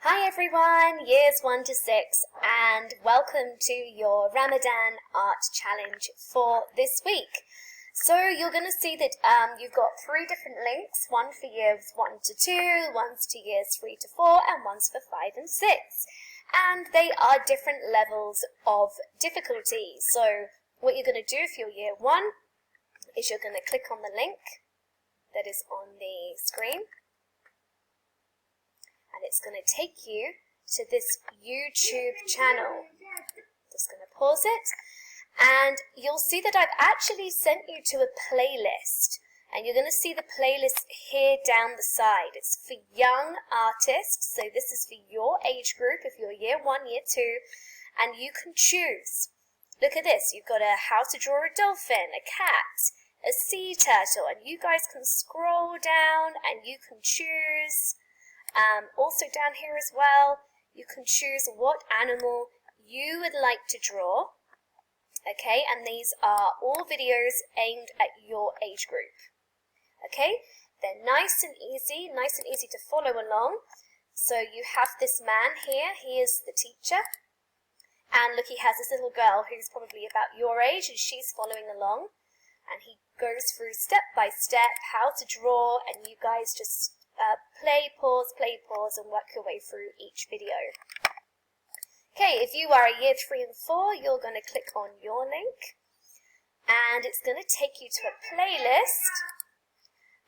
Hi everyone, years 1 to 6, and welcome to your Ramadan Art Challenge for this week. So you're going to see that you've got 3 different links, one for years 1 to 2, one's to years 3 to 4, and one's for 5 and 6. And they are different levels of difficulty. So what you're going to do if you're year 1 is you're going to click on the link that is on the screen. And it's going to take you to this YouTube channel. Just going to pause it. And you'll see that I've actually sent you to a playlist. And you're going to see the playlist here down the side. It's for young artists. So this is for your age group, if you're year 1, year 2. And you can choose. Look at this. You've got a how to draw a dolphin, a cat, a sea turtle. And you guys can scroll down and you can choose. Also down here as well, you can choose what animal you would like to draw, okay, and these are all videos aimed at your age group, okay. They're nice and easy to follow along. So you have this man here, he is the teacher, and look, he has this little girl who's probably about your age, and she's following along, and he goes through step by step how to draw, and you guys just play, pause, and work your way through each video. Okay, if you are a year 3 and 4, you're going to click on your link, and it's going to take you to a playlist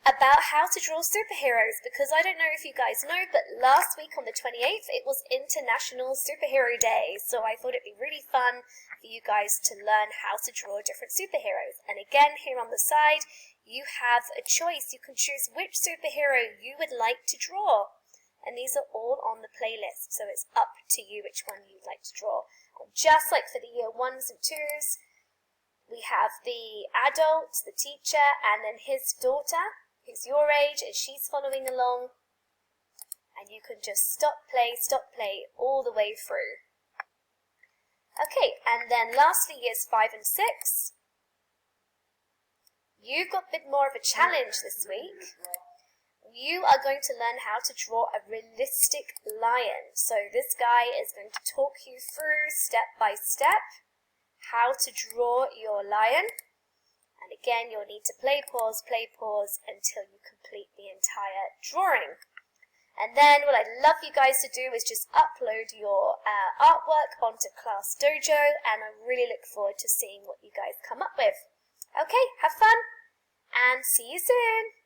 about how to draw superheroes, because I don't know if you guys know, but last week on the 28th, it was International Superhero Day, so I thought it'd be really fun for you guys to learn how to draw different superheroes. And again, here on the side, you have a choice. You can choose which superhero you would like to draw. And these are all on the playlist, so it's up to you which one you'd like to draw. And just like for the year 1s and 2s, we have the adult, the teacher, and then his daughter, who's your age, and she's following along. And you can just stop, play, all the way through. Okay, and then lastly, years 5 and 6. You've got a bit more of a challenge this week. You are going to learn how to draw a realistic lion. So this guy is going to talk you through step by step how to draw your lion. And again, you'll need to play, pause until you complete the entire drawing. And then what I'd love you guys to do is just upload your artwork onto Class Dojo, and I really look forward to seeing what you guys come up with. Okay, have fun, and see you soon!